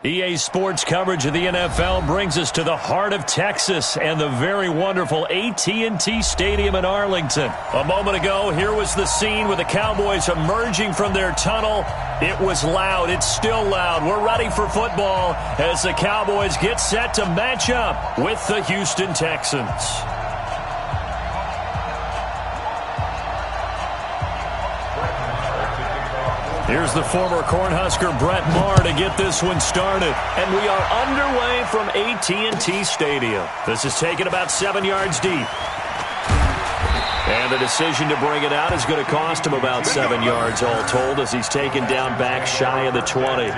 EA Sports coverage of the NFL brings us to the heart of Texas and the very wonderful AT&T Stadium in Arlington. A moment ago, here was the scene with the Cowboys emerging from their tunnel. It was loud. It's still loud. We're ready for football as the Cowboys get set to match up with the Houston Texans. Here's the former Cornhusker Brett Maher to get this one started. And we are underway from AT&T Stadium. This is taken about 7 yards deep. And the decision to bring it out is going to cost him about 7 yards all told as he's taken down back shy of the 20.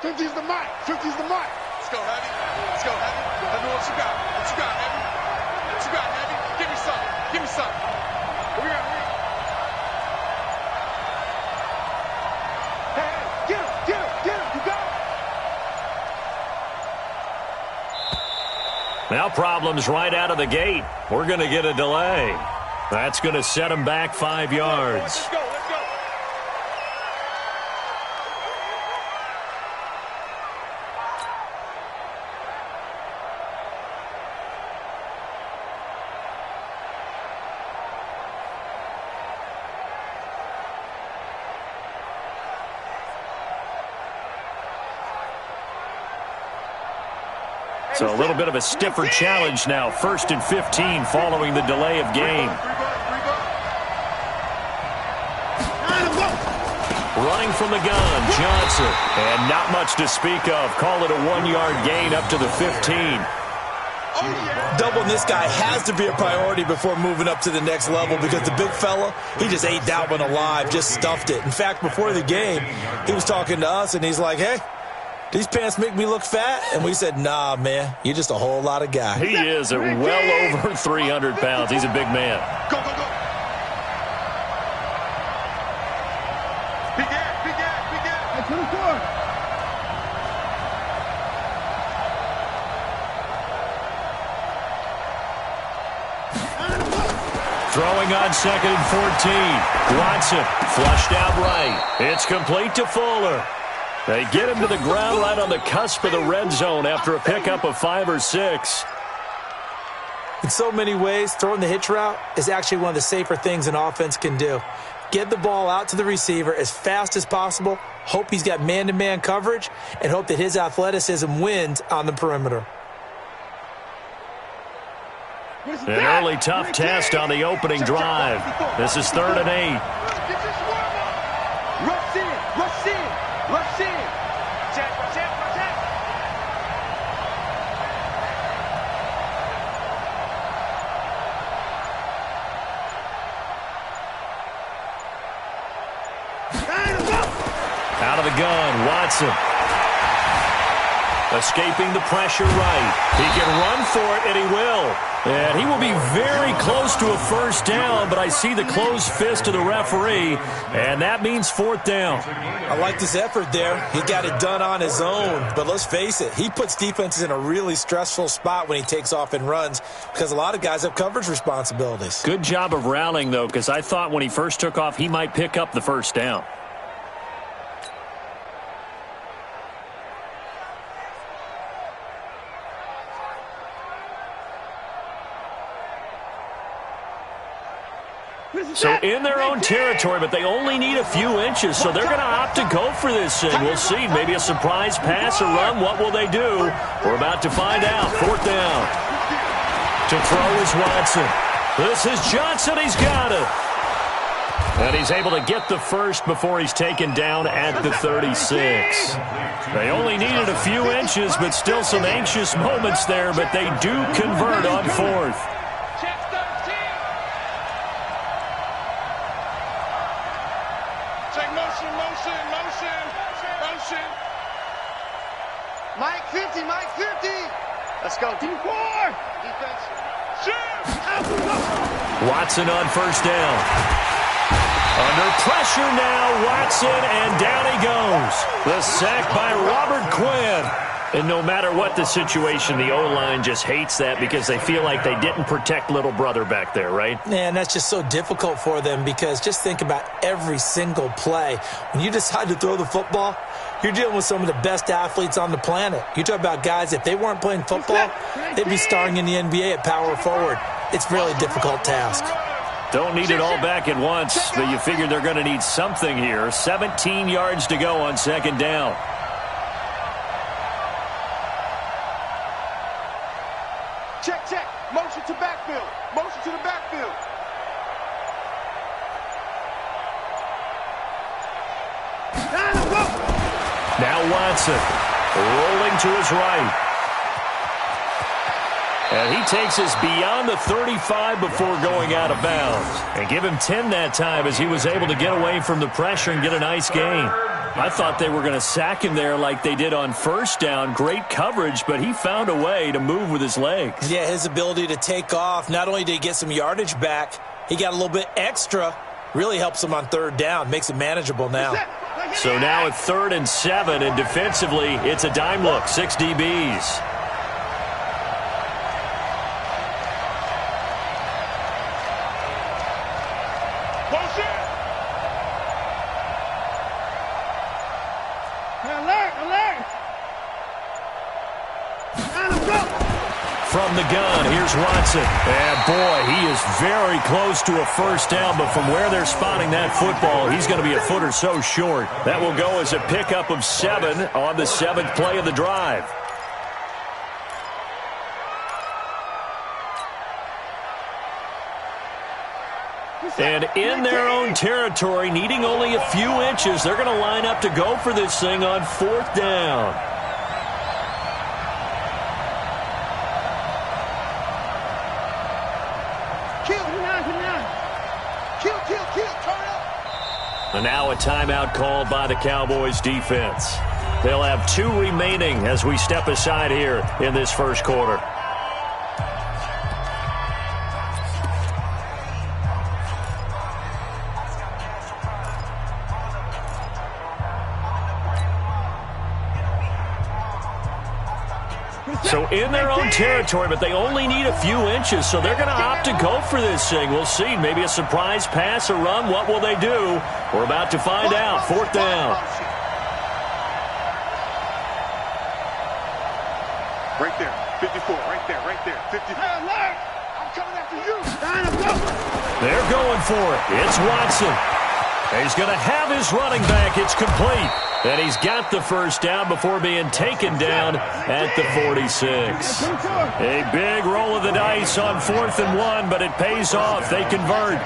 Fifty's the mic. 50's the mic. Let's go, Heavy. Let's go, Heavy. Let me know what you got. What you got, Heavy? What you got, Heavy? Give me some. Give me some. What we got? Hey, get him. Get him. Get him. You got him. Now problems right out of the gate. We're going to get a delay. That's going to set him back 5 yards. Let's go. Let's go. So a little bit of a stiffer challenge now. 1st and 15 following the delay of game. Running from the gun, Johnson. And not much to speak of. Call it a 1-yard gain up to the 15. Doubling this guy has to be a priority before moving up to the next level because the big fella, he just ate that one alive, just stuffed it. In fact, before the game, he was talking to us, and he's like, hey, these pants make me look fat? And we said, nah, man, you're just a whole lot of guy. He is at well over 300 pounds. He's a big man. Go, go, go. Big ass, big ass, big ass. Hey, to the court. Throwing on 2nd and 14. Watson flushed out right. It's complete to Fuller. They get him to the ground right on the cusp of the red zone after a pickup of 5 or 6. In so many ways, throwing the hitch route is actually one of the safer things an offense can do. Get the ball out to the receiver as fast as possible, hope he's got man-to-man coverage, and hope that his athleticism wins on the perimeter. An early tough test on the opening drive. This is 3rd and 8. Rush in, rush in, rush in. Check, check, check. Out of the gun, Watson. Escaping the pressure right. He can run for it, and he will. And he will be very close to a first down, but I see the closed fist of the referee, and that means 4th down. I liked his effort there. He got it done on his own. But let's face it, he puts defenses in a really stressful spot when he takes off and runs because a lot of guys have coverage responsibilities. Good job of rallying, though, because I thought when he first took off, he might pick up the first down. So in their own territory, but they only need a few inches, so they're going to opt to go for this, and we'll see. Maybe a surprise pass or run. What will they do? We're about to find out. 4th down. To throw is Watson. This is Johnson. He's got it. And he's able to get the first before he's taken down at the 36. They only needed a few inches, but still some anxious moments there, but they do convert on 4th. Mike 50, Mike 50. Let's go. Team 4. Watson on first down. Under pressure now, Watson, and down he goes. The sack by Robert Quinn. And no matter what the situation, the O-line just hates that because they feel like they didn't protect little brother back there, right? And that's just so difficult for them because just think about every single play. When you decide to throw the football, you're dealing with some of the best athletes on the planet. You talk about guys, if they weren't playing football, they'd be starring in the NBA at power forward. It's a really difficult task. Don't need it all back at once, but you figure they're going to need something here. 17 yards to go on second down. Check, check. Motion to backfield. Motion to the backfield. Now Watson rolling to his right. And he takes us beyond the 35 before going out of bounds. And give him 10 that time as he was able to get away from the pressure and get a nice gain. I thought they were going to sack him there like they did on first down. Great coverage, but he found a way to move with his legs. Yeah, his ability to take off. Not only did he get some yardage back, he got a little bit extra. Really helps him on third down. Makes it manageable now. So now it's 3rd and 7, and defensively, it's a dime look. 6 DBs. From the gun, here's Watson. And boy, he is very close to a first down, but from where they're spotting that football, he's going to be a foot or so short. That will go as a pickup of 7 on the 7th play of the drive. And in their own territory, needing only a few inches, they're going to line up to go for this thing on 4th down. And now a timeout called by the Cowboys defense. They'll have 2 remaining as we step aside here in this first quarter. So in their own territory, but they only need a few inches, so they're going to opt to go for this thing. We'll see. Maybe a surprise pass or run. What will they do? We're about to find out. 4th down. Right there. 54. Right there. Right there. 50. I'm coming after you. They're going for it. It's Watson. He's going to have his running back. It's complete. And he's got the first down before being taken down at the 46. A big roll of the dice on 4th and 1, but it pays off. They convert.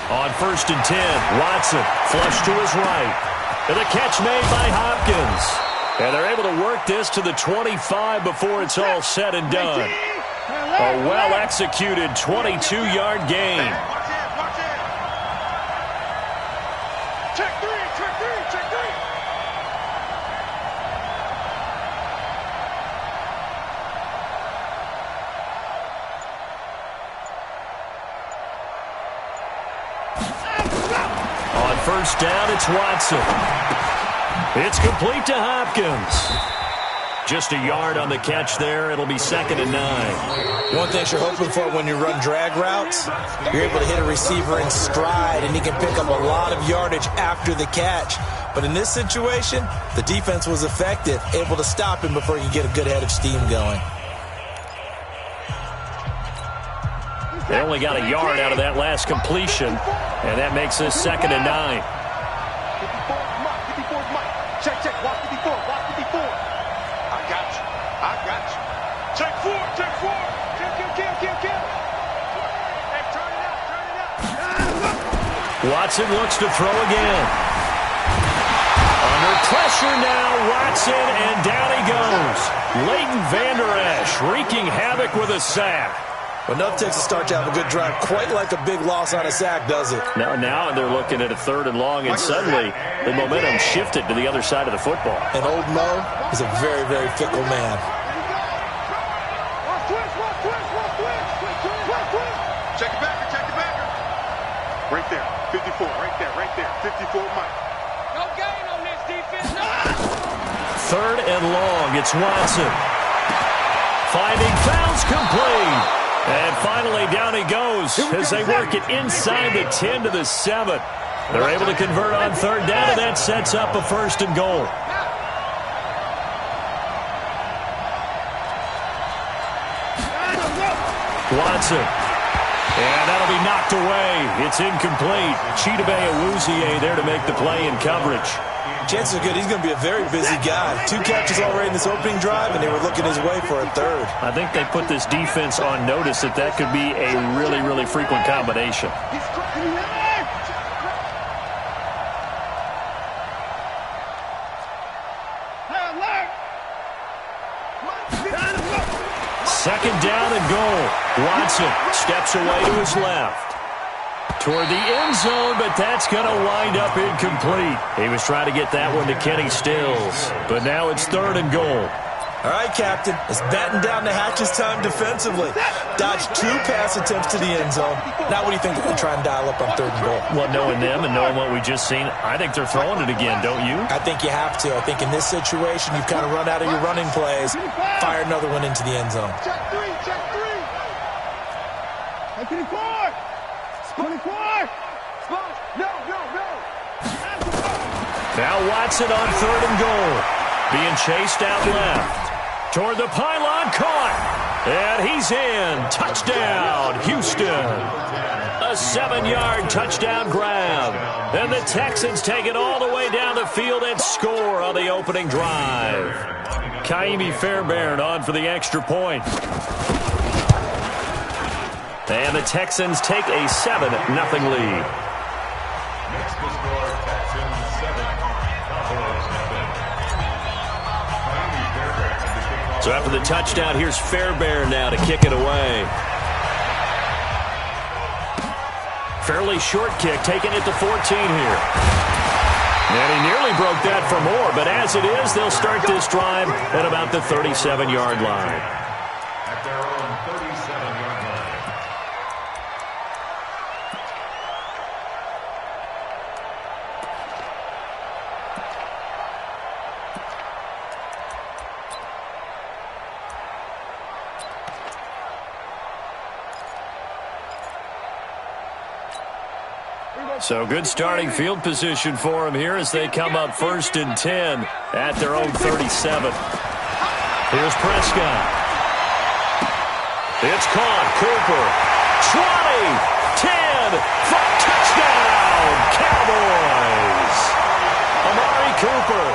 On 1st and 10, Watson flush to his right. And the catch made by Hopkins. And they're able to work this to the 25 before it's all said and done. A well-executed 22-yard gain. Check 3, check 3, check 3. On 1st down, it's Watson. It's complete to Hopkins. Just a yard on the catch there. It'll be 2nd and 9. One thing you're hoping for when you run drag routes, you're able to hit a receiver in stride, and he can pick up a lot of yardage after the catch. But in this situation, the defense was effective, able to stop him before he could get a good head of steam going. They only got a yard out of that last completion, and that makes this 2nd and 9. 54 is Mike. Check, check. Watch 54. Watch 54. I got you. I got you. Check 4. Check 4. Kill. Hey, turn it out. Watson looks to throw again. Under pressure now, Watson, and down he goes. Leighton Vander Esch wreaking havoc with a sack. Well, enough takes to start to have a good drive. Quite like a big loss on a sack, does it? Now they're looking at a 3rd and long, and suddenly the momentum shifted to the other side of the football. And old Mo is a very, very fickle man. Check it back, check it back. Right there, 54, right there, 54, Mike. No gain on this defense. 3rd and long, it's Watson. Finding fouls complete. And finally down he goes as they work it inside the 10 to the 7. They're able to convert on 3rd down, and that sets up a 1st and goal. Watson. And that'll be knocked away. It's incomplete. Chidobe Awuzie there to make the play in coverage. Chances are good he's going to be a very busy guy. 2 catches already in this opening drive, and they were looking his way for a 3rd. I think they put this defense on notice that could be a really, really frequent combination. Second down and goal. Watson steps away to his left. Toward the end zone, but that's going to wind up incomplete. He was trying to get that one to Kenny Stills, but now it's 3rd and goal. All right, Captain. It's batten down the hatches time defensively. Dodged 2 pass attempts to the end zone. Now what do you think they're going to try and dial up on 3rd and goal? Well, knowing them and knowing what we just seen, I think they're throwing it again, don't you? I think you have to. I think in this situation, you've kind of run out of your running plays. Fire another one into the end zone. Check 3, check 3. 24. 24. No. Now Watson on 3rd and goal. Being chased out left. Toward the pylon, caught. And he's in. Touchdown, Houston. A 7-yard touchdown grab. And the Texans take it all the way down the field and score on the opening drive. Kaimi Fairbairn on for the extra point. And the Texans take a 7-0 lead. Next to score, Texans 7. So after the touchdown, here's Fairbairn now to kick it away. Fairly short kick, taking it to 14 here. And he nearly broke that for more, but as it is, they'll start this drive at about the 37-yard line. At their own 37-yard line. So good starting field position for them here as they come up 1st and 10 at their own 37. Here's Prescott. It's caught. Cooper. 20, 10, for touchdown, Cowboys. Amari Cooper,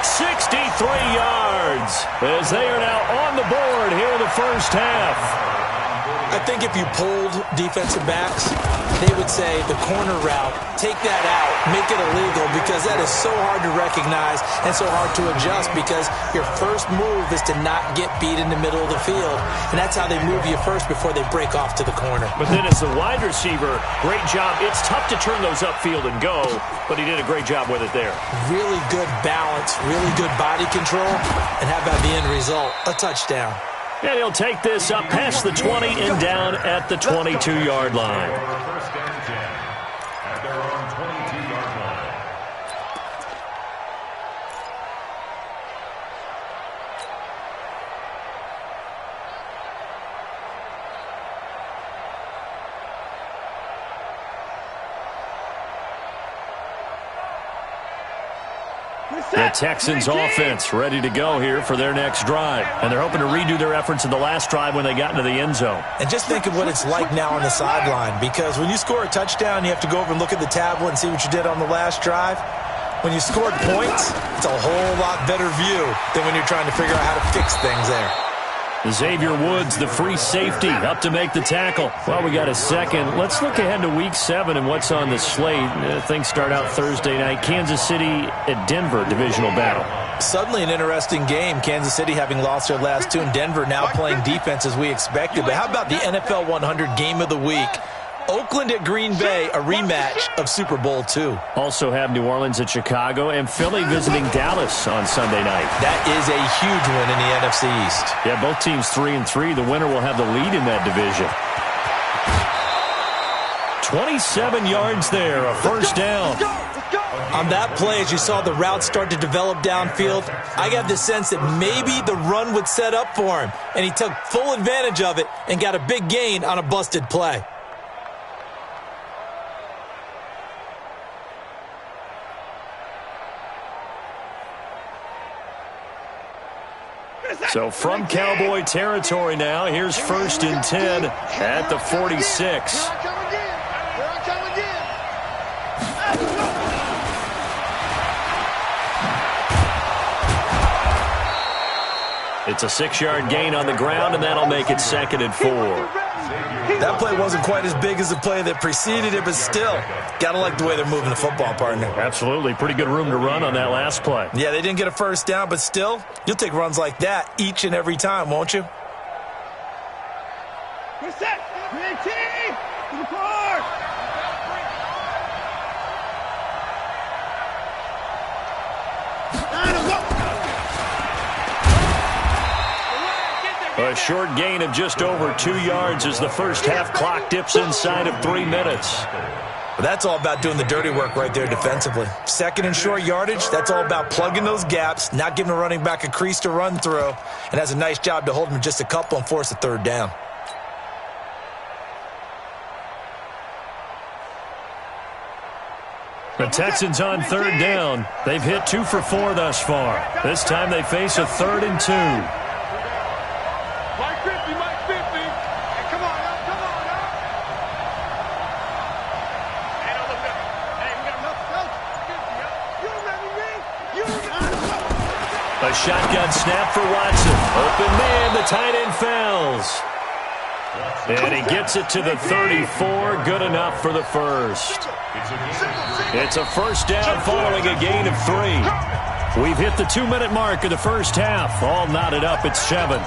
63 yards as they are now on the board here in the first half. I think if you polled defensive backs, they would say the corner route, take that out, make it illegal, because that is so hard to recognize and so hard to adjust, because your first move is to not get beat in the middle of the field. And that's how they move you first before they break off to the corner. But then as a wide receiver, great job. It's tough to turn those upfield and go, but he did a great job with it there. Really good balance, really good body control, and how about the end result? A touchdown. And he'll take this up past the 20 and down at the 22-yard line. First and 10 at their own 22-yard line. The Texans offense ready to go here for their next drive. And they're hoping to redo their efforts in the last drive when they got into the end zone. And just think of what it's like now on the sideline, because when you score a touchdown, you have to go over and look at the tablet and see what you did on the last drive. When you scored points, it's a whole lot better view than when you're trying to figure out how to fix things there. Xavier Woods, the free safety, up to make the tackle. Well, we got a second. Let's look ahead to Week 7 and what's on the slate. Things start out Thursday night. Kansas City at Denver, divisional battle. Suddenly an interesting game. Kansas City having lost their last two, and Denver now playing defense as we expected. But how about the NFL 100 Game of the Week? Oakland at Green Bay, a rematch of Super Bowl II. Also have New Orleans at Chicago and Philly visiting Dallas on Sunday night. That is a huge win in the NFC East. Yeah, both teams 3-3. The winner will have the lead in that division. 27 yards there, a first down. On that play, as you saw the route start to develop downfield, I got the sense that maybe the run would set up for him, and he took full advantage of it and got a big gain on a busted play. So from Cowboy territory now, here's 1st and 10 at the 46. It's a 6-yard gain on the ground, and that'll make it 2nd and 4. That play wasn't quite as big as the play that preceded it, but still, gotta like the way they're moving the football, partner. Absolutely. Pretty good room to run on that last play. Yeah, they didn't get a first down, but still, you'll take runs like that each and every time, won't you? We're set. We're team. To the court. A short gain of just over 2 yards as the first half clock dips inside of 3 minutes. Well, that's all about doing the dirty work right there defensively. 2nd and short yardage, that's all about plugging those gaps, not giving a running back a crease to run through, and has a nice job to hold him just a couple and force a 3rd down. The Texans on 3rd down. They've hit 2 for 4 thus far. This time they face a 3rd and 2. Mike 50, Mike 50. Hey, come on now, come on now. Hey, don't look up. Hey, we got enough. 50, you remember me? You remember. A shotgun snap for Watson. Open man, the tight end falls. And he gets it to the 34. Good enough for the first. It's a first down following a gain of 3. We've hit the 2-minute mark of the first half. All knotted up at 7.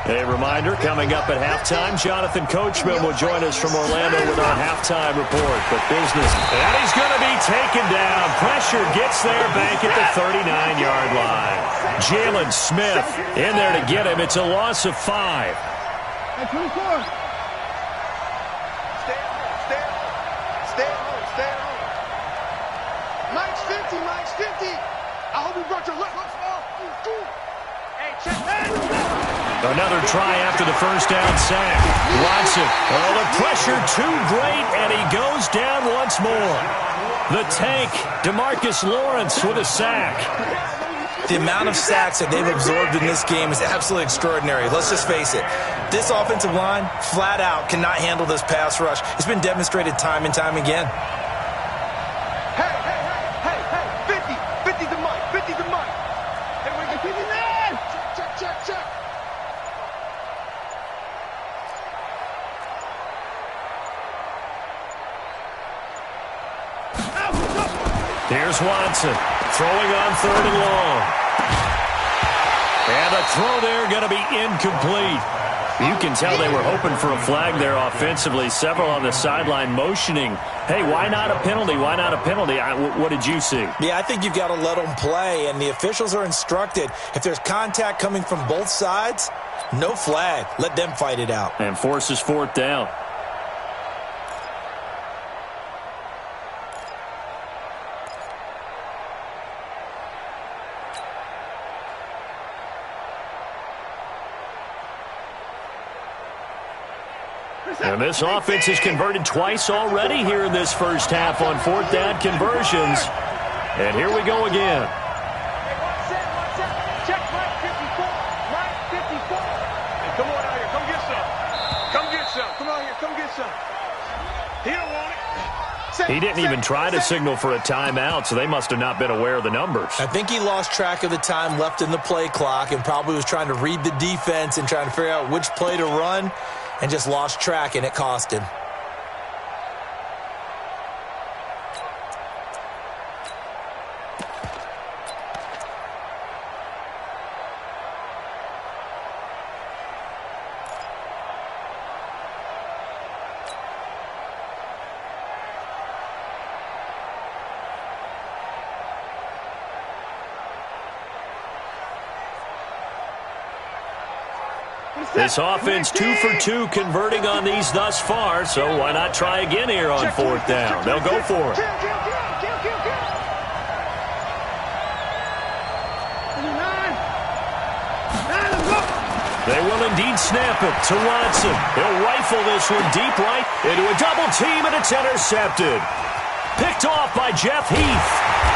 A reminder, coming up at halftime, Jonathan Coachman will join us from Orlando with our halftime report. But business, and he's going to be taken down. Pressure gets there back at the 39-yard line. Jalen Smith in there to get him. It's a loss of 5. Hey, 24. Stay at home. Mike's 50, Mike's 50. I hope you brought your left. Hey, check that. Another try after the first down sack. Watson, oh, the pressure too great, and he goes down once more. The tank, DeMarcus Lawrence with a sack. The amount of sacks that they've absorbed in this game is absolutely extraordinary. Let's just face it. This offensive line, flat out, cannot handle this pass rush. It's been demonstrated time and time again. Hey, 50 to Mike, 50 to Mike. Hey, we can keep it there. Check. Here's Watson, throwing on 3rd and long. And a throw there going to be incomplete. You can tell they were hoping for a flag there offensively. Several on the sideline motioning, hey, why not a penalty? Why not a penalty? What did you see? Yeah, I think you've got to let them play, and the officials are instructed. If there's contact coming from both sides, no flag. Let them fight it out. And forces 4th down. And this offense has converted twice already here in this first half on 4th down conversions. And here we go again. Check Mike 54. Mike 54. Hey, come on out here. Come get some. Come out here. Come get some. He don't want it. He didn't even try to signal for a timeout, so they must have not been aware of the numbers. I think he lost track of the time left in the play clock and probably was trying to read the defense and trying to figure out which play to run. and just lost track, and it cost him. This offense 2 for 2 converting on these thus far, so why not try again here on fourth down? They'll go for it. They will indeed snap it to Watson. He'll rifle this one deep right into a double team, and it's intercepted. Picked off by Jeff Heath.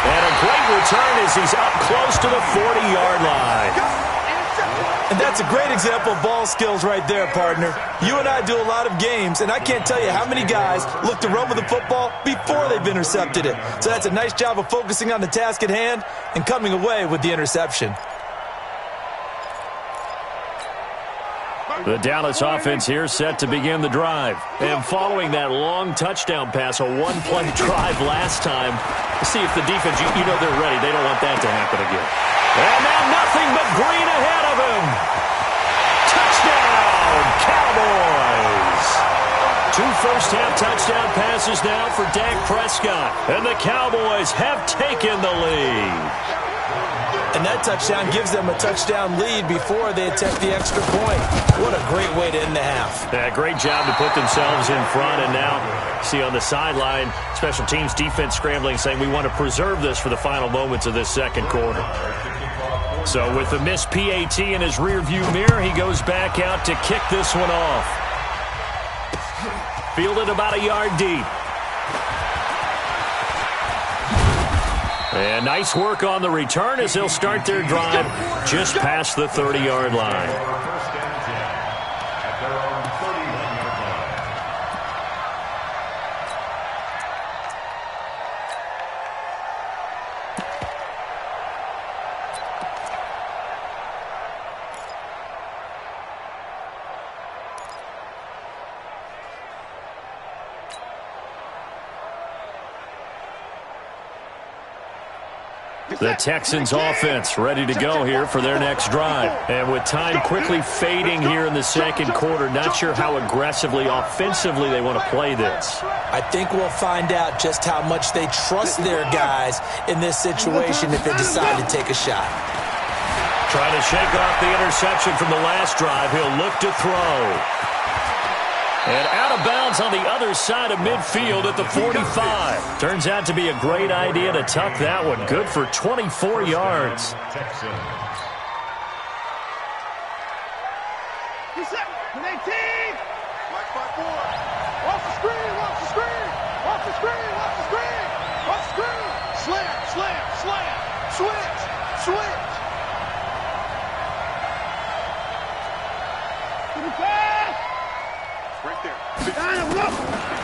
And a great return as he's up close to the 40-yard line. And that's a great example of ball skills right there, partner. You and I do a lot of games, and I can't tell you how many guys look to run with the football before they've intercepted it. So that's a nice job of focusing on the task at hand and coming away with the interception. The Dallas offense here set to begin the drive. And following that long touchdown pass, a one-play drive last time, see if the defense, you know they're ready. They don't want that to happen again. And now nothing but green ahead of him. Touchdown, Cowboys. 2 first-half touchdown passes now for Dak Prescott. And the Cowboys have taken the lead. And that touchdown gives them a touchdown lead before they attempt the extra point. What a great way to end the half. Yeah, great job to put themselves in front. And now, see on the sideline, special teams defense scrambling, saying we want to preserve this for the final moments of this second quarter. So with the missed PAT in his rearview mirror, he goes back out to kick this one off. Fielded about a yard deep. And nice work on the return as they'll start their drive just past the 30-yard line. The Texans offense ready to go here for their next drive. And with time quickly fading here in the second quarter, not sure how aggressively, offensively they want to play this. I think we'll find out just how much they trust their guys in this situation if they decide to take a shot. Trying to shake off the interception from the last drive. He'll look to throw. And out of bounds on the other side of midfield at the 45. Turns out to be a great idea to tuck that one. Good for 24 yards.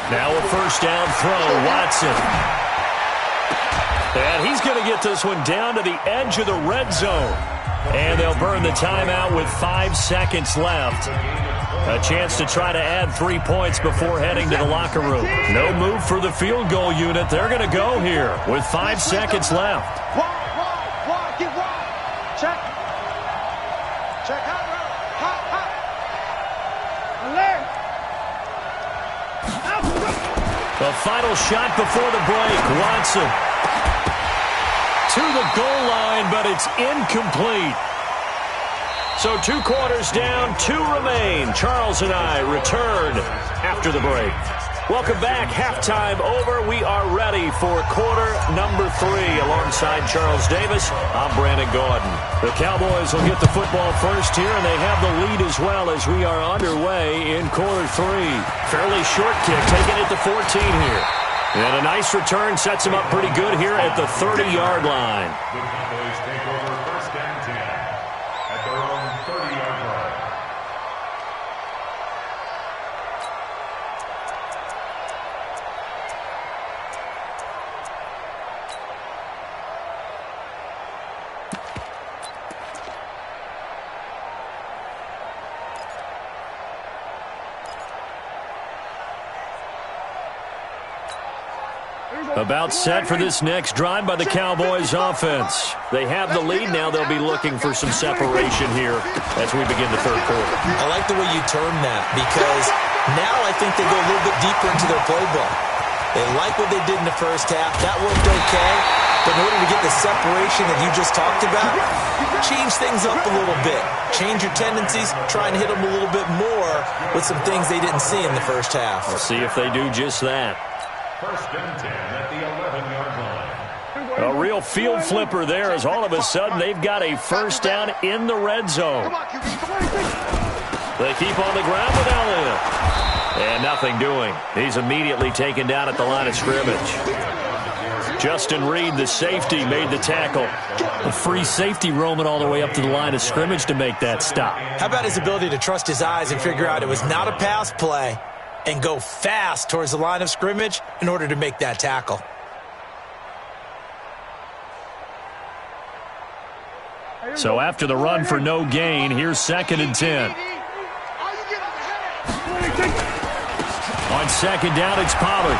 Now a first down throw, Watson. And he's going to get this one down to the edge of the red zone. And they'll burn the timeout with 5 seconds left. A chance to try to add 3 points before heading to the locker room. No move for the field goal unit. They're going to go here with 5 seconds left. Get wide. Check. Check hot route. Hot. Alert. The final shot before the break. Watson to the goal line, but it's incomplete. So 2 quarters down, 2 remain. Charles and I return after the break. Welcome back. Halftime over. We are ready for quarter number 3. Alongside Charles Davis, I'm Brandon Gaudin. The Cowboys will get the football first here, and they have the lead as well as we are underway in quarter 3. Fairly short kick, taking it to 14 here. And a nice return sets him up pretty good here at the 30-yard line. The Cowboys take over first and 10 at their own 30-yard line. About set for this next drive by the Cowboys offense. They have the lead now. They'll be looking for some separation here as we begin the third quarter. I like the way you term that, because now I think they go a little bit deeper into their playbook. They like what they did in the first half. That worked okay. But in order to get the separation that you just talked about, change things up a little bit. Change your tendencies. Try and hit them a little bit more with some things they didn't see in the first half. We'll see if they do just that. First and 10 at the 11-yard line. A real field flipper there, as all of a sudden they've got a first down in the red zone. They keep on the ground with Elliott. And nothing doing. He's immediately taken down at the line of scrimmage. Justin Reed, the safety, made the tackle. A free safety roaming all the way up to the line of scrimmage to make that stop. How about his ability to trust his eyes and figure out it was not a pass play and go fast towards the line of scrimmage in order to make that tackle? So after the run for no gain, here's 2nd and 10. On second down, it's Pollard.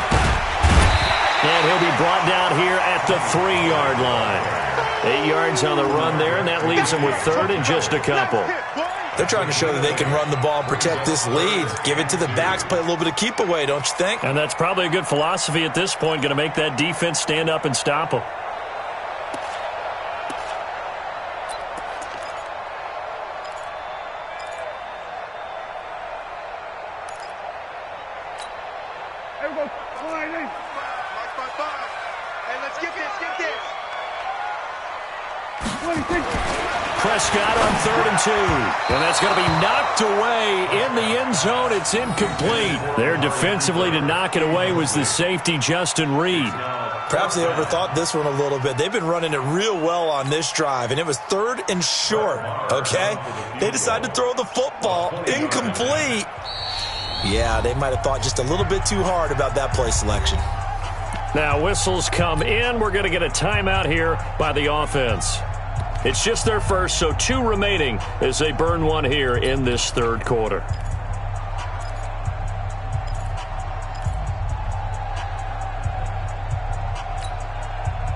And he'll be brought down here at the 3-yard line. 8 yards on the run there, and that leaves him with third and just a couple. They're trying to show that they can run the ball and protect this lead. Give it to the backs, play a little bit of keep away, don't you think? And that's probably a good philosophy at this point, going to make that defense stand up and stop them. Prescott on 3rd and 2. And that's going to be knocked away in the end zone. It's incomplete. There defensively to knock it away was the safety, Justin Reed. Perhaps they overthought this one a little bit. They've been running it real well on this drive, and it was 3rd and short, okay? They decided to throw the football incomplete. Yeah, they might have thought just a little bit too hard about that play selection. Now whistles come in. We're going to get a timeout here by the offense. It's just their first, so 2 remaining as they burn one here in this third quarter.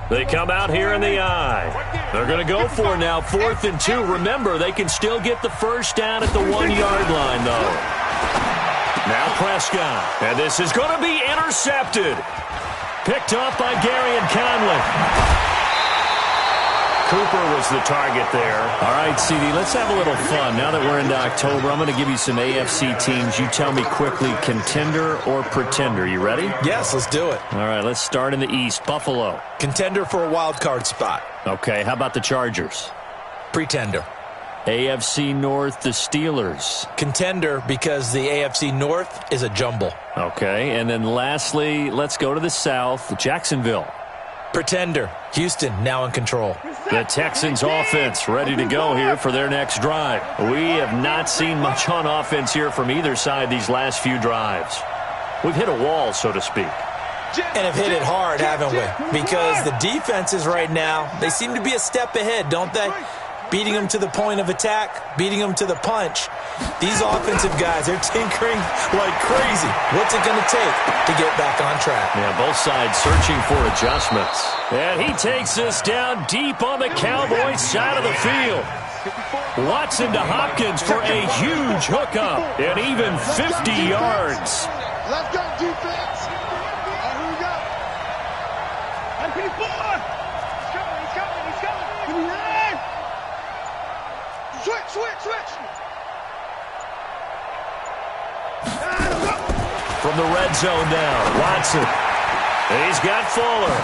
They come out here in the eye. They're going to go for now 4th and 2. Remember, they can still get the first down at the 1-yard line, though. Now Prescott. And this is going to be intercepted. Picked off by Garyon Conley. Cooper was the target there. All right, CD, let's have a little fun. Now that we're into October, I'm going to give you some AFC teams. You tell me quickly, contender or pretender. You ready? Yes, let's do it. All right, let's start in the East. Buffalo. Contender for a wild card spot. Okay, how about the Chargers? Pretender. AFC North, the Steelers. Contender because the AFC North is a jumble. Okay, and then lastly, let's go to the South, Jacksonville. Pretender. Houston now in control. The Texans offense ready to go here for their next drive. We have not seen much on offense here from either side these last few drives. We've hit a wall, so to speak. And have hit it hard, haven't we? Because the defenses right now, they seem to be a step ahead, don't they? Beating them to the point of attack, beating them to the punch. These offensive guys, they're tinkering like crazy. What's it going to take to get back on track? Yeah, both sides searching for adjustments. And he takes this down deep on the Cowboys side of the field. Watson to Hopkins for a huge hookup and even 50 yards. Let's go, defense. Here we go. I'm pretty far. He's coming. Give me that. Switch. From the red zone now, Watson. And he's got Fuller.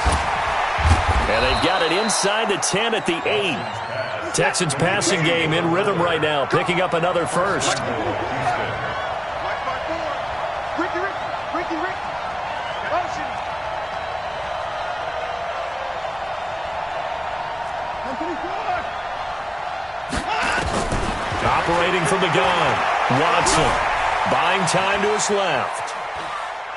And they've got it inside the 10 at the 8. Texans passing game in rhythm right now, picking up another first. Ricky. Motion. I'm pretty far. Operating from the gun, Watson buying time to his left.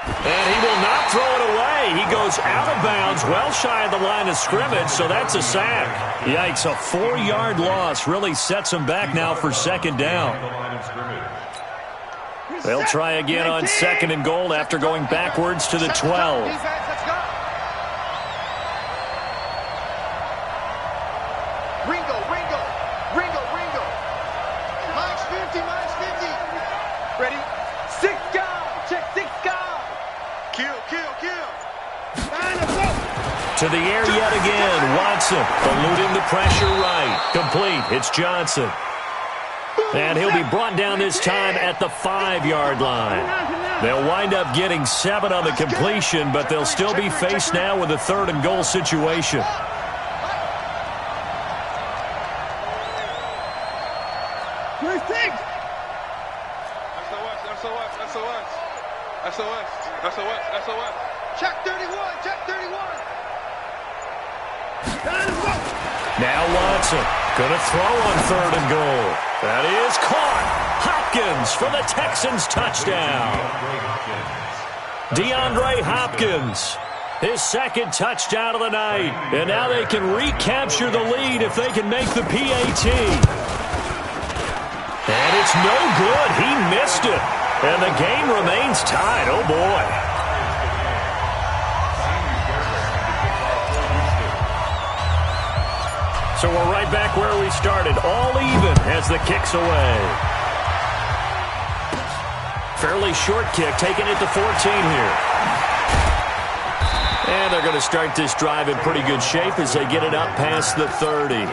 And he will not throw it away. He goes out of bounds, well shy of the line of scrimmage, so that's a sack. Yikes, a 4-yard loss really sets him back now for second down. They'll try again on 2nd and goal after going backwards to the 12. ready? 6 guard. Check 6 guard. Kill, kill, kill. To the air yet again. Watson eluding the pressure right. Complete. It's Johnson. And he'll be brought down this time at the 5-yard line. They'll wind up getting 7 on the completion, but they'll still be faced now with a 3rd and goal situation. SOS. Check 31. Check 31. Now Watson going to throw on 3rd and goal. That is caught. Hopkins for the Texans touchdown. DeAndre Hopkins, his 2nd touchdown of the night. And now they can recapture the lead if they can make the PAT. And it's no good. He missed it. And the game remains tied. Oh, boy. So we're right back where we started. All even as the kick's away. Fairly short kick, taking it to 14 here. And they're going to start this drive in pretty good shape as they get it up past the 30.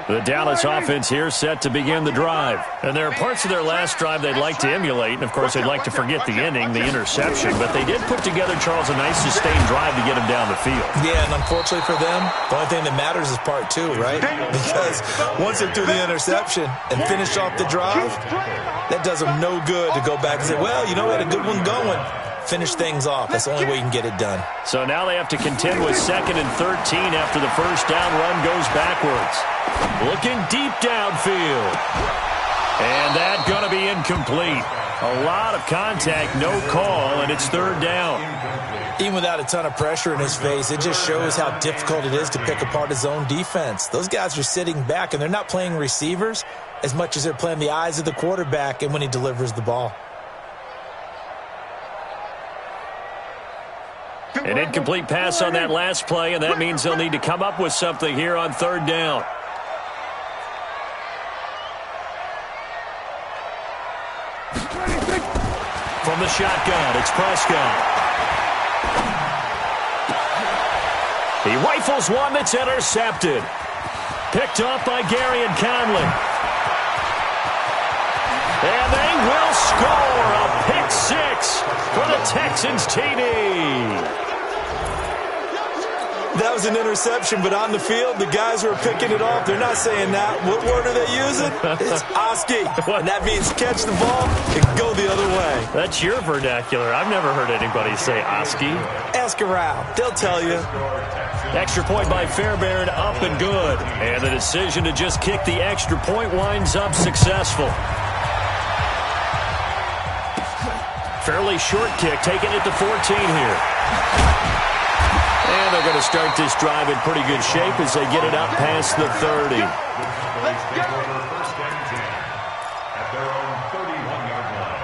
The Dallas offense here set to begin the drive. And there are parts of their last drive they'd like to emulate. And, of course, they'd like to forget the ending, the interception. But they did put together, Charles, a nice sustained drive to get them down the field. Yeah, and unfortunately for them, the only thing that matters is part 2, right? Because once they threw the interception and finished off the drive, that does them no good to go back and say, well, you know, we had a good one going. Finish things off. That's the only way you can get it done. So now they have to contend with 2nd and 13 after the first down run goes backwards. Looking deep downfield. And that's going to be incomplete. A lot of contact, no call, and it's 3rd down. Even without a ton of pressure in his face, it just shows how difficult it is to pick apart his own defense. Those guys are sitting back, and they're not playing receivers as much as they're playing the eyes of the quarterback and when he delivers the ball. An incomplete pass on that last play, and that means they'll need to come up with something here on 3rd down. From the shotgun, it's Prescott. He rifles one that's intercepted. Picked off by Gary and Conley. And they will score a pick 6 for the Texans TD. That was an interception, but on the field, the guys who are picking it off, they're not saying that. What word are they using? It's Oski. And that means catch the ball and go the other way. That's your vernacular. I've never heard anybody say Oski. Ask around. They'll tell you. Extra point by Fairbairn, up and good. And the decision to just kick the extra point winds up successful. Fairly short kick, taking it to 14 here. And they're going to start this drive in pretty good shape as they get it up past the 30. At their own 31-yard line.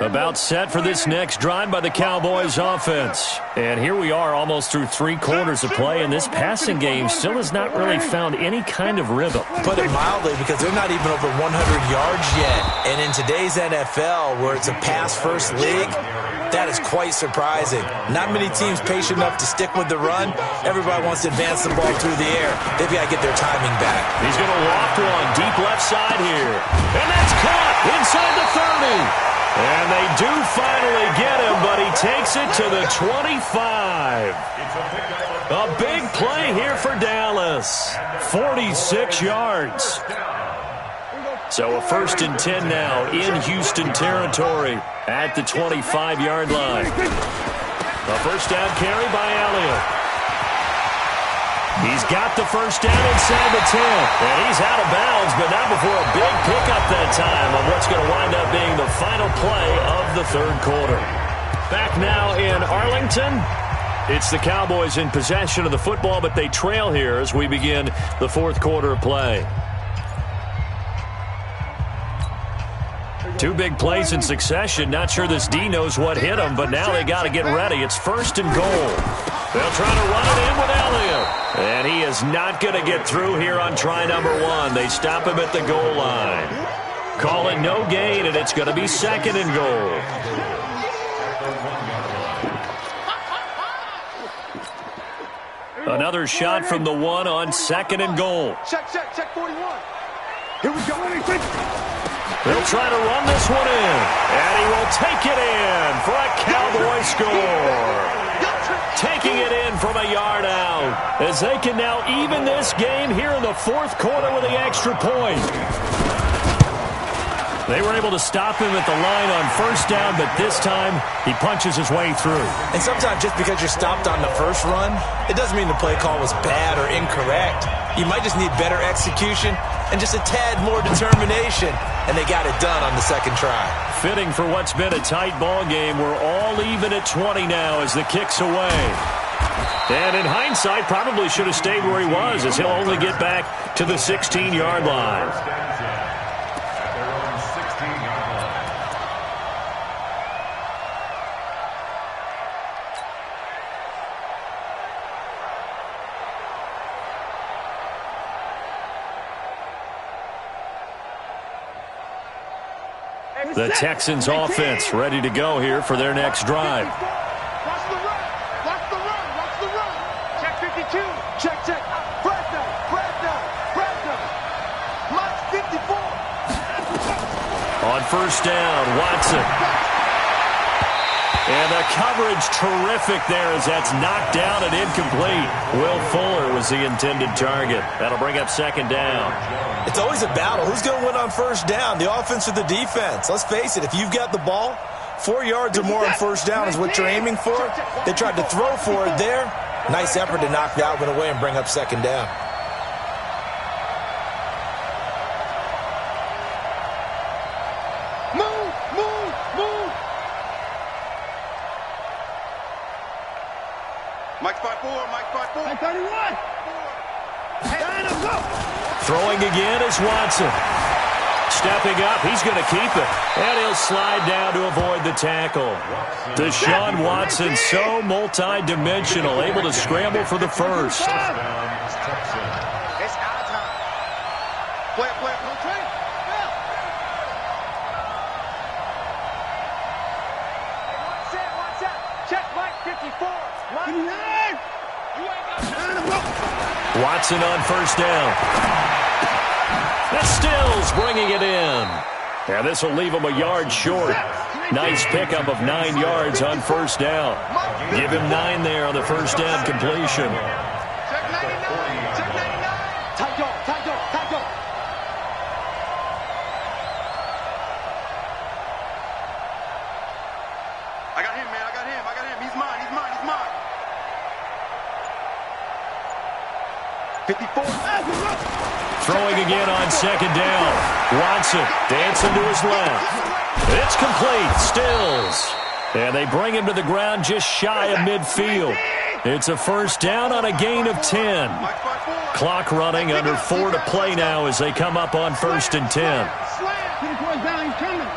About set for this next drive by the Cowboys offense. And here we are almost through 3 quarters of play, and this passing game still has not really found any kind of rhythm. Put it mildly, because they're not even over 100 yards yet. And in today's NFL, where it's a pass-first league, that is quite surprising. Not many teams patient enough to stick with the run. Everybody wants to advance the ball through the air. They've got to get their timing back. He's going to loft one deep left side here. And that's caught inside the 30. And they do finally get him, but he takes it to the 25. A big play here for Dallas. 46 yards. So a 1st and 10 now in Houston territory at the 25-yard line. A first down carry by Elliott. He's got the first down inside the 10. And he's out of bounds, but not before a big pickup that time on what's going to wind up being the final play of the 3rd quarter. Back now in Arlington, It's the Cowboys in possession of the football, but they trail here as we begin the fourth quarter of play. Two big plays in succession. Not sure this D knows what hit him, but now they got to get ready. It's 1st and goal. They'll try to run it in with Elliott. And he is not going to get through here on try number 1. They stop him at the goal line. Call it no gain, and it's going to be 2nd and goal. Another shot from the 1 on 2nd and goal. Check 41. Here we go. They'll try to run this one in, and he will take it in for a Cowboy score. Taking it in from a yard out, as they can now even this game here in the fourth quarter with the extra point. They were able to stop him at the line on 1st down, but this time he punches his way through. And sometimes just because you're stopped on the first run, it doesn't mean the play call was bad or incorrect. You might just need better execution and just a tad more determination, and they got it done on the 2nd try. Fitting for what's been a tight ball game. We're all even at 20 now as the kick's away. And in hindsight, probably should have stayed where he was, as he'll only get back to the 16-yard line. The Texans offense ready to go here for their next drive. Watch the run. Watch the run. Watch the run. Check 52. Check. Braddock. Mark 54. On 1st down, Watson. And the coverage terrific there as that's knocked down and incomplete. Will Fuller was the intended target. That'll bring up 2nd down. It's always a battle. Who's going to win on 1st down, the offense or the defense? Let's face it, if you've got the ball, 4 yards or more on 1st down is what you're aiming for. They tried to throw for it there. Nice effort to knock Dalvin away and bring up 2nd down. Move. Mike 5-4. 31. Line up, go. Throwing again is Watson. Stepping up, he's going to keep it. And he'll slide down to avoid the tackle. Deshaun Watson, so multi-dimensional, able to scramble for the first. It's out of time. Play. Watch out. Check Mike 54. Watson on 1st down. That's Stills bringing it in. And this will leave him a yard short. Nice pickup of 9 yards on 1st down. Give him 9 there on the 1st down completion. Check 99. Tight go. I got him, man. He's mine. 54. Throwing again on 2nd down. Watson dancing to his left. It's complete. Stills. And they bring him to the ground just shy of midfield. It's a 1st down on a gain of 10. Clock running under 4 to play now as they come up on 1st and 10. 54 down, he's coming.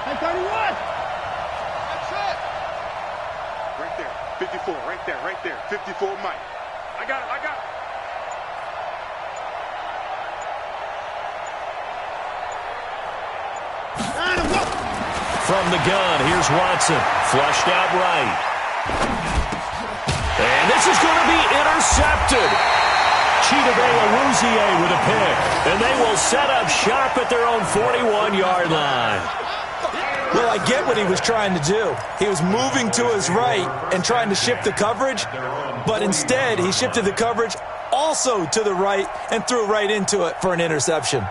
At 31. That's it. Right there. 54. Right there. 54 Mike. I got it. From the gun, here's Watson. Flushed out right. And this is going to be intercepted. Chidobe Awuzie with a pick. And they will set up shop at their own 41-yard line. Well, I get what he was trying to do. He was moving to his right and trying to shift the coverage, but instead he shifted the coverage also to the right and threw right into it for an interception.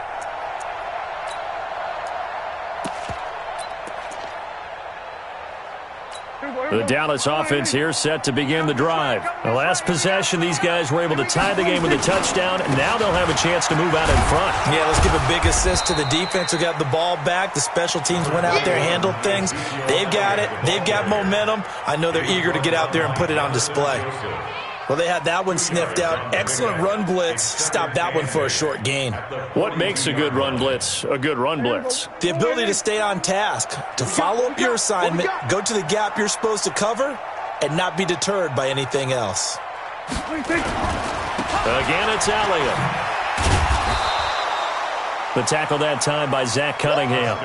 The Dallas offense here set to begin the drive. The last possession, these guys were able to tie the game with a touchdown, and now they'll have a chance to move out in front. Yeah, let's give a big assist to the defense who got the ball back. The special teams went out there, handled things. They've got it. They've got momentum. I know they're eager to get out there and put it on display. Well, they had that one sniffed out. Excellent run blitz. Stopped that one for a short gain. What makes a good run blitz a good run blitz? The ability to stay on task, to follow up your assignment, go to the gap you're supposed to cover, and not be deterred by anything else. Again, it's Elliott. The tackle that time by Zach Cunningham.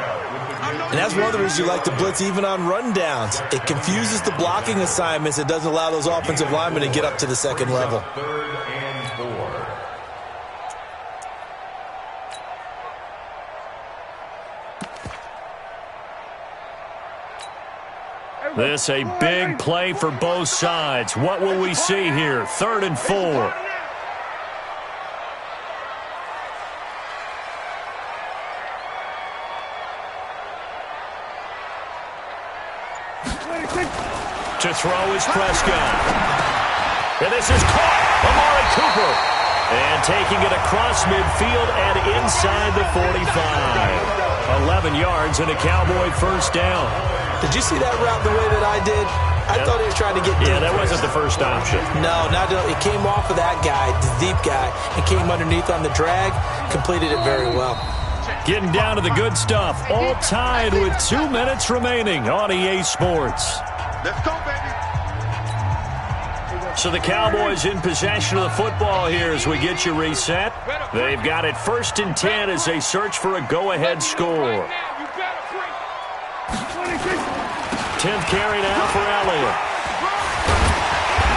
And that's one of the reasons you like to blitz even on rundowns. It confuses the blocking assignments. It doesn't allow those offensive linemen to get up to the second level. 3rd and 4. This a big play for both sides. What will we see here? 3rd and 4. To throw is Prescott. And this is caught. Amari Cooper. And taking it across midfield and inside the 45. 11 yards and a Cowboy first down. Did you see that route the way that I did? I thought he was trying to get deep. Yeah, that wasn't the first option. No, not at all. It came off of that guy, the deep guy, and came underneath on the drag. Completed it very well. Getting down to the good stuff. All tied with 2 minutes remaining on EA Sports. Let's go, baby. So the Cowboys in possession of the football here as we get you reset. They've got it 1st and 10 as they search for a go-ahead score. 10th carry now for Elliott.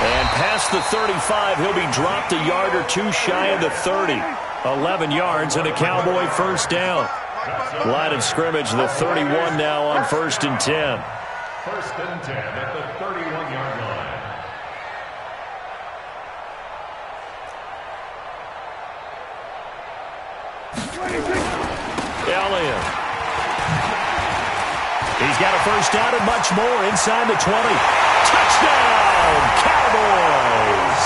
And past the 35, he'll be dropped a yard or two shy of the 30. 11 yards and a Cowboy first down. Line of scrimmage, the 31 now on 1st and 10. 1st and 10 at the 31-yard line. Elliott. He's got a first down and much more inside the 20. Touchdown, Cowboys!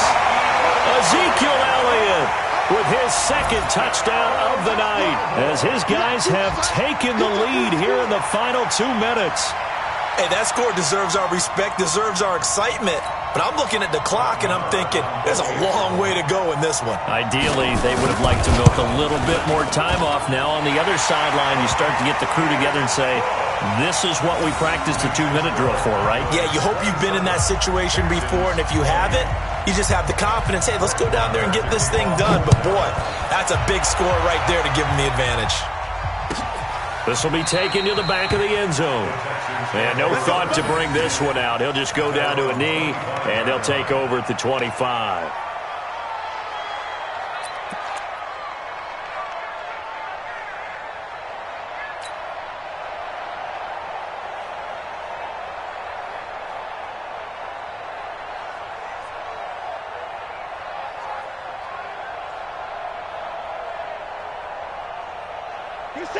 Ezekiel Elliott with his 2nd touchdown of the night as his guys have taken the lead here in the final 2 minutes. Hey, that score deserves our respect, deserves our excitement. But I'm looking at the clock, and I'm thinking, there's a long way to go in this one. Ideally, they would have liked to milk a little bit more time off. Now, on the other sideline, you start to get the crew together and say, this is what we practiced a 2-minute drill for, right? Yeah, you hope you've been in that situation before, and if you haven't, you just have the confidence, hey, let's go down there and get this thing done. But, boy, that's a big score right there to give them the advantage. This will be taken to the back of the end zone. And no thought to bring this one out. He'll just go down to a knee, and they'll take over at the 25.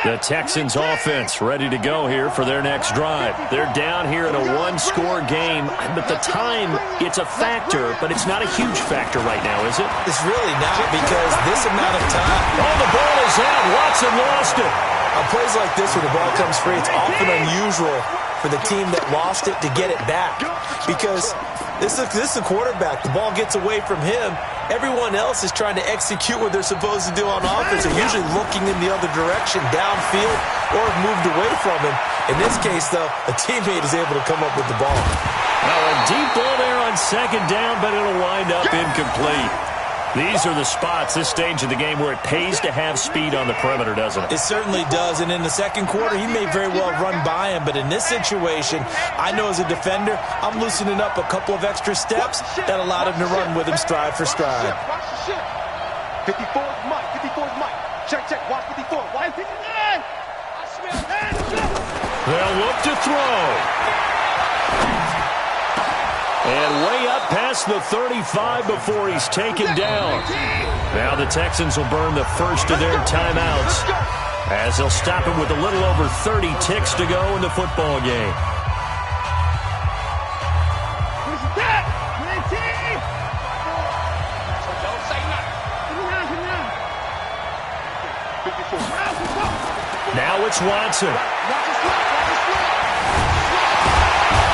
The Texans offense ready to go here for their next drive. They're down here in a one-score game, but the time, it's a factor, but it's not a huge factor right now, is it? It's really not because this amount of time. Oh, the ball is out. Watson lost it. On plays like this where the ball comes free, it's often unusual for the team that lost it to get it back because this is a quarterback. The ball gets away from him. Everyone else is trying to execute what they're supposed to do on offense. They're usually looking in the other direction, downfield, or moved away from him. In this case, though, a teammate is able to come up with the ball. Now a deep ball there on 2nd down, but it'll wind up incomplete. These are the spots, this stage of the game, where it pays to have speed on the perimeter, doesn't it? It certainly does, and in the second quarter, he may very well run by him, but in this situation, I know as a defender, I'm loosening up a couple of extra steps that allowed him to run with him stride for stride. 54 is Mike, 54 is Mike. Check, watch 54. Why 59? They'll look to throw. And way up past the 35 before he's taken down. Now the Texans will burn the first of their timeouts as they'll stop him with a little over 30 ticks to go in the football game. Now it's Watson.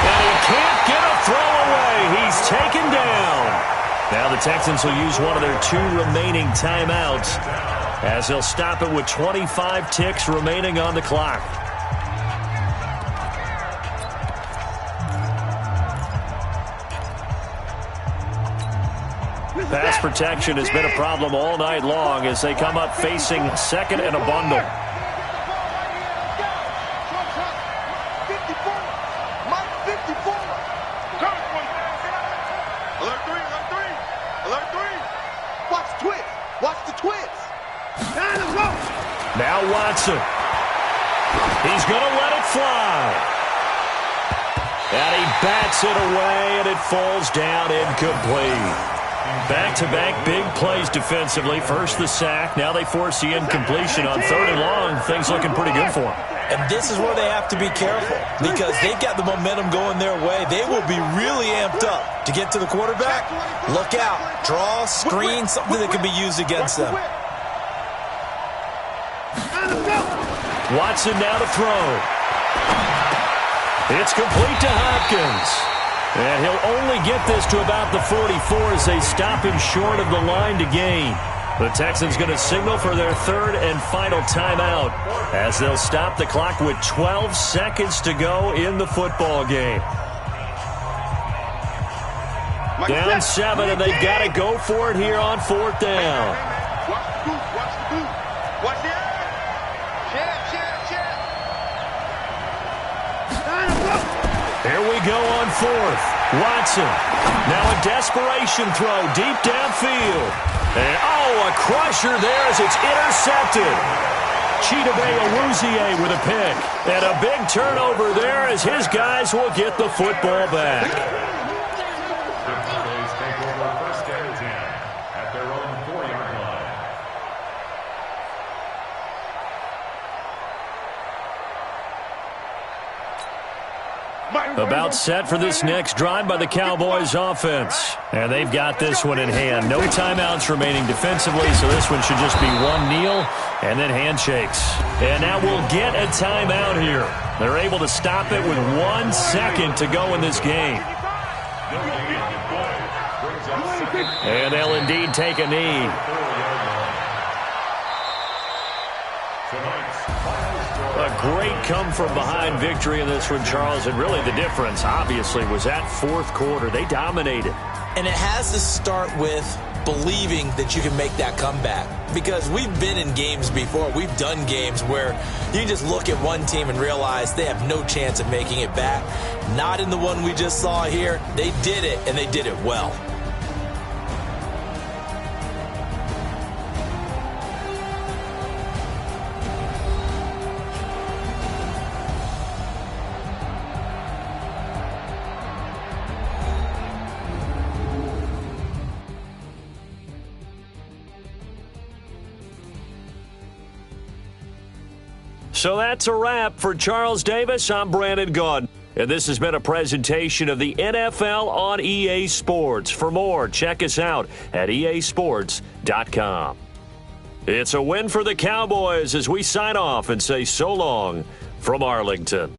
And he can't get a throw away. He's taken down. Now the Texans will use one of their 2 remaining timeouts as they'll stop it with 25 ticks remaining on the clock. Pass protection has been a problem all night long as they come up facing second and a bundle. Now Watson. He's going to let it fly. And he bats it away, and it falls down incomplete. Back-to-back big plays defensively. First the sack. Now they force the incompletion on 3rd and long. Things looking pretty good for them. And this is where they have to be careful because they've got the momentum going their way. They will be really amped up to get to the quarterback. Look out. Draw, screen, something that can be used against them. Watson now to throw. It's complete to Hopkins. And he'll only get this to about the 44 as they stop him short of the line to gain. The Texans going to signal for their 3rd and final timeout as they'll stop the clock with 12 seconds to go in the football game. Down 7, and they've got to go for it here on 4th down. Watch the boot. Watch the boot. Watch the Here we go on 4th. Watson. Now a desperation throw deep downfield. And, a crusher there as it's intercepted. Chidobe Awuzie with a pick. And a big turnover there as his guys will get the football back. The Cowboys take over 1st and 10 at their own 4-yard line. About set for this next drive by the Cowboys offense. And they've got this one in hand. No timeouts remaining defensively, so this one should just be one kneel and then handshakes. And now we'll get a timeout here. They're able to stop it with 1 second to go in this game. And they'll indeed take a knee. A great come-from-behind victory in this one, Charles. And really the difference, obviously, was that 4th quarter. They dominated. And it has to start with believing that you can make that comeback. Because we've been in games before. We've done games where you can just look at one team and realize they have no chance of making it back. Not in the one we just saw here. They did it, and they did it well. So that's a wrap for Charles Davis. I'm Brandon Gaudin. And this has been a presentation of the NFL on EA Sports. For more, check us out at easports.com. It's a win for the Cowboys as we sign off and say so long from Arlington.